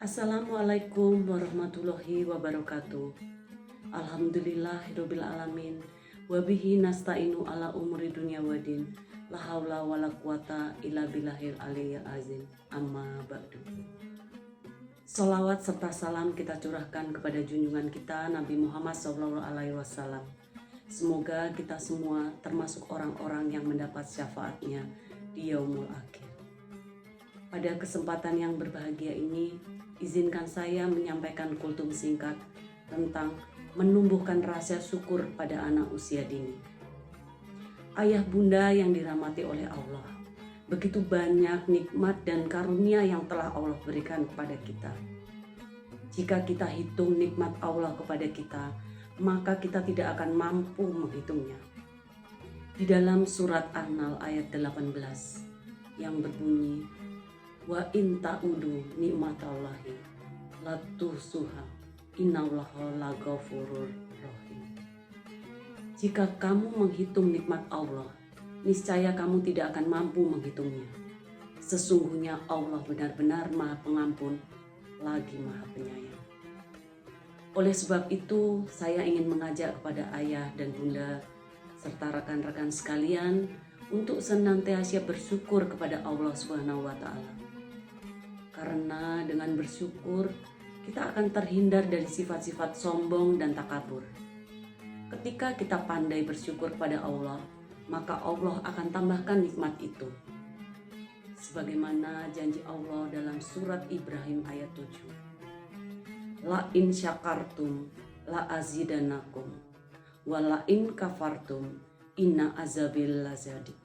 Assalamualaikum warahmatullahi wabarakatuh. Alhamdulillahirabbil alamin. Wabihi nasta'inu ala umuri dunya wadin. La haula wala quwata illa billahil aliyyil azim. Amma ba'du. Salawat serta salam kita curahkan kepada junjungan kita Nabi Muhammad SAW. Semoga kita semua termasuk orang-orang yang mendapat syafaatnya di yaumul akhir. Pada kesempatan yang berbahagia ini, izinkan saya menyampaikan kultum singkat tentang menumbuhkan rasa syukur pada anak usia dini. Ayah bunda yang dirahmati oleh Allah, begitu banyak nikmat dan karunia yang telah Allah berikan kepada kita. Jika kita hitung nikmat Allah kepada kita, maka kita tidak akan mampu menghitungnya. Di dalam surat An-Nahl ayat 18 yang berbunyi, wa in ta'udu nikmatallahi la tuhsuha innallaha laghafurur rahim. Jika kamu menghitung nikmat Allah, niscaya kamu tidak akan mampu menghitungnya. Sesungguhnya Allah benar-benar Maha Pengampun lagi Maha Penyayang. Oleh sebab itu, saya ingin mengajak kepada ayah dan bunda serta rekan-rekan sekalian untuk senantiasa bersyukur kepada Allah Subhanahu wa taala. Karena dengan bersyukur, kita akan terhindar dari sifat-sifat sombong dan takabur. Ketika kita pandai bersyukur pada Allah, maka Allah akan tambahkan nikmat itu. Sebagaimana janji Allah dalam surat Ibrahim ayat 7. La in syakartum la azidanakum wa la in kafartum inna azabil lazadid.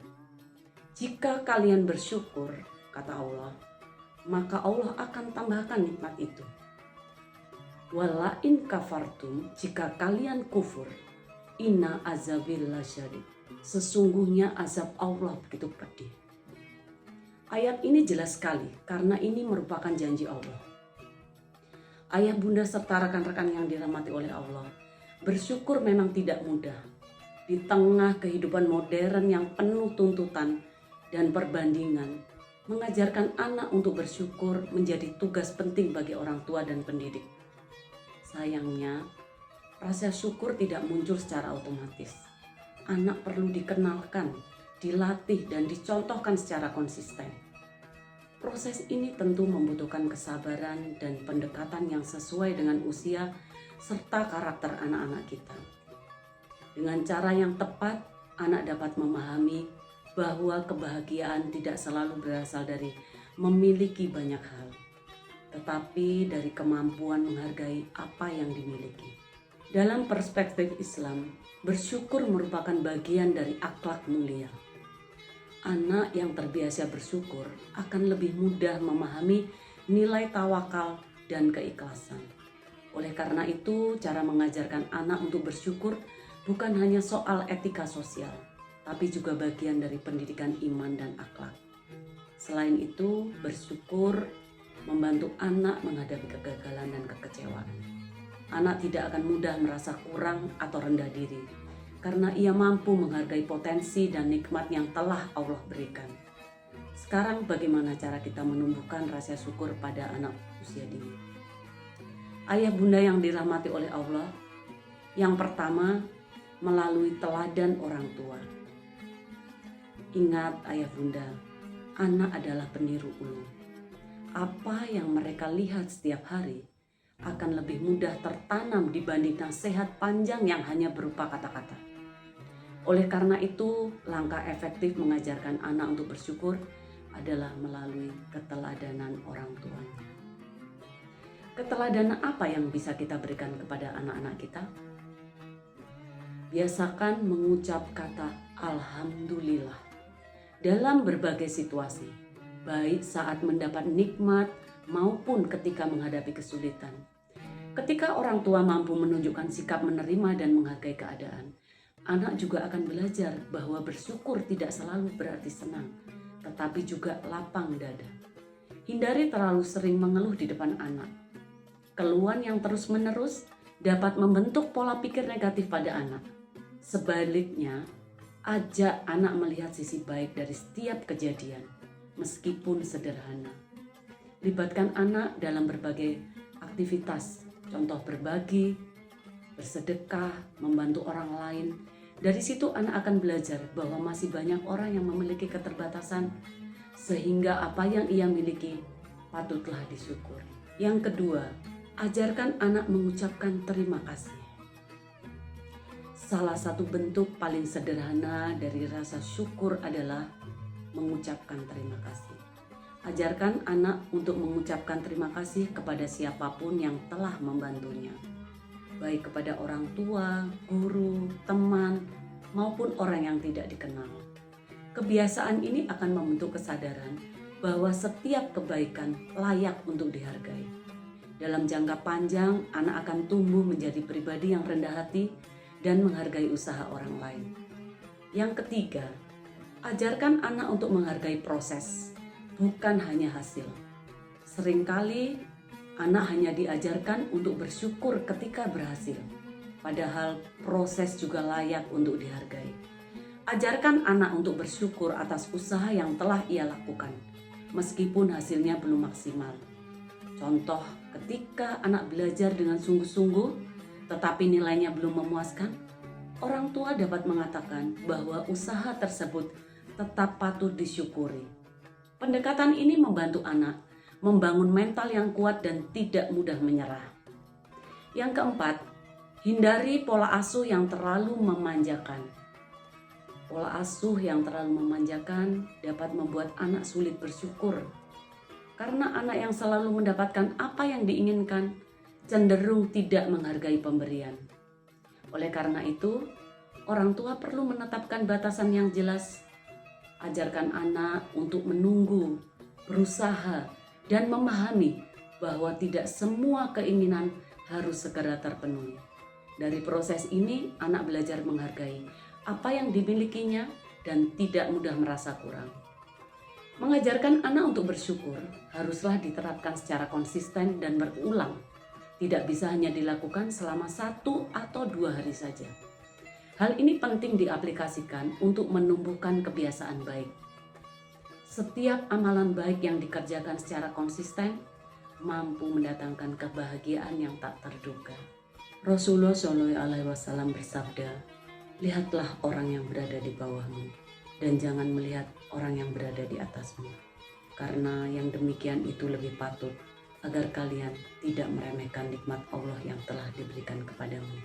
Jika kalian bersyukur, kata Allah, maka Allah akan tambahkan nikmat itu. Walain kafartum, jika kalian kufur, inna azabil lasyadid, sesungguhnya azab Allah begitu pedih. Ayat ini jelas sekali karena ini merupakan janji Allah. Ayah bunda serta rekan-rekan yang dirahmati oleh Allah, bersyukur memang tidak mudah. Di tengah kehidupan modern yang penuh tuntutan dan perbandingan, mengajarkan anak untuk bersyukur menjadi tugas penting bagi orang tua dan pendidik. Sayangnya, rasa syukur tidak muncul secara otomatis. Anak perlu dikenalkan, dilatih, dan dicontohkan secara konsisten. Proses ini tentu membutuhkan kesabaran dan pendekatan yang sesuai dengan usia serta karakter anak-anak kita. Dengan cara yang tepat, anak dapat memahami bahwa kebahagiaan tidak selalu berasal dari memiliki banyak hal, tetapi dari kemampuan menghargai apa yang dimiliki. Dalam perspektif Islam, bersyukur merupakan bagian dari akhlak mulia. Anak yang terbiasa bersyukur akan lebih mudah memahami nilai tawakal dan keikhlasan. Oleh karena itu, cara mengajarkan anak untuk bersyukur bukan hanya soal etika sosial, tapi juga bagian dari pendidikan iman dan akhlak. Selain itu, bersyukur membantu anak menghadapi kegagalan dan kekecewaan. Anak tidak akan mudah merasa kurang atau rendah diri, karena ia mampu menghargai potensi dan nikmat yang telah Allah berikan. Sekarang bagaimana cara kita menumbuhkan rasa syukur pada anak usia dini? Ayah bunda yang dirahmati oleh Allah, yang pertama, melalui teladan orang tua. Ingat ayah bunda, anak adalah peniru ulung. Apa yang mereka lihat setiap hari akan lebih mudah tertanam dibanding nasihat panjang yang hanya berupa kata-kata. Oleh karena itu, langkah efektif mengajarkan anak untuk bersyukur adalah melalui keteladanan orang tuanya. Keteladanan apa yang bisa kita berikan kepada anak-anak kita? Biasakan mengucap kata alhamdulillah dalam berbagai situasi, baik saat mendapat nikmat maupun ketika menghadapi kesulitan. Ketika orang tua mampu menunjukkan sikap menerima dan menghargai keadaan, anak juga akan belajar bahwa bersyukur tidak selalu berarti senang, tetapi juga lapang dada. Hindari terlalu sering mengeluh di depan anak. Keluhan yang terus-menerus dapat membentuk pola pikir negatif pada anak. Sebaliknya, ajak anak melihat sisi baik dari setiap kejadian, meskipun sederhana. Libatkan anak dalam berbagai aktivitas, contoh berbagi, bersedekah, membantu orang lain. Dari situ anak akan belajar bahwa masih banyak orang yang memiliki keterbatasan, sehingga apa yang ia miliki patutlah disyukuri. Yang kedua, ajarkan anak mengucapkan terima kasih. Salah satu bentuk paling sederhana dari rasa syukur adalah mengucapkan terima kasih. Ajarkan anak untuk mengucapkan terima kasih kepada siapapun yang telah membantunya, baik kepada orang tua, guru, teman, maupun orang yang tidak dikenal. Kebiasaan ini akan membentuk kesadaran bahwa setiap kebaikan layak untuk dihargai. Dalam jangka panjang, anak akan tumbuh menjadi pribadi yang rendah hati dan menghargai usaha orang lain. Yang ketiga, ajarkan anak untuk menghargai proses, bukan hanya hasil. Seringkali anak hanya diajarkan untuk bersyukur ketika berhasil, padahal proses juga layak untuk dihargai. Ajarkan anak untuk bersyukur atas usaha yang telah ia lakukan, meskipun hasilnya belum maksimal. Contoh, ketika anak belajar dengan sungguh-sungguh, tetapi nilainya belum memuaskan, orang tua dapat mengatakan bahwa usaha tersebut tetap patut disyukuri. Pendekatan ini membantu anak membangun mental yang kuat dan tidak mudah menyerah. Yang keempat, hindari pola asuh yang terlalu memanjakan. Pola asuh yang terlalu memanjakan dapat membuat anak sulit bersyukur. Karena anak yang selalu mendapatkan apa yang diinginkan cenderung tidak menghargai pemberian. Oleh karena itu, orang tua perlu menetapkan batasan yang jelas. Ajarkan anak untuk menunggu, berusaha, dan memahami bahwa tidak semua keinginan harus segera terpenuhi. Dari proses ini, anak belajar menghargai apa yang dimilikinya dan tidak mudah merasa kurang. Mengajarkan anak untuk bersyukur haruslah diterapkan secara konsisten dan berulang. Tidak bisa hanya dilakukan selama 1 atau 2 hari saja. Hal ini penting diaplikasikan untuk menumbuhkan kebiasaan baik. Setiap amalan baik yang dikerjakan secara konsisten mampu mendatangkan kebahagiaan yang tak terduga. Rasulullah SAW bersabda, "Lihatlah orang yang berada di bawahmu dan jangan melihat orang yang berada di atasmu, karena yang demikian itu lebih patut agar kalian tidak meremehkan nikmat Allah yang telah diberikan kepadamu."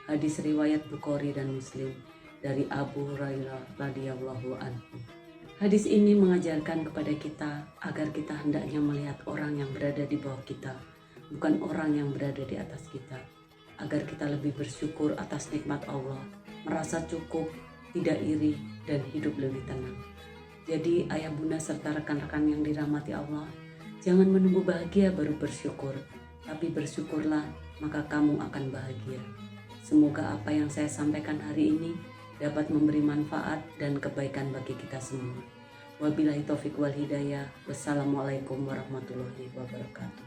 Hadis riwayat Bukhari dan Muslim dari Abu Hurairah radhiyallahu anhu. Hadis ini mengajarkan kepada kita agar kita hendaknya melihat orang yang berada di bawah kita, bukan orang yang berada di atas kita, agar kita lebih bersyukur atas nikmat Allah, merasa cukup, tidak iri, dan hidup lebih tenang. Jadi ayah bunda serta rekan-rekan yang dirahmati Allah, jangan menunggu bahagia baru bersyukur, tapi bersyukurlah maka kamu akan bahagia. Semoga apa yang saya sampaikan hari ini dapat memberi manfaat dan kebaikan bagi kita semua. Wabillahi taufiq wal hidayah. Wassalamualaikum warahmatullahi wabarakatuh.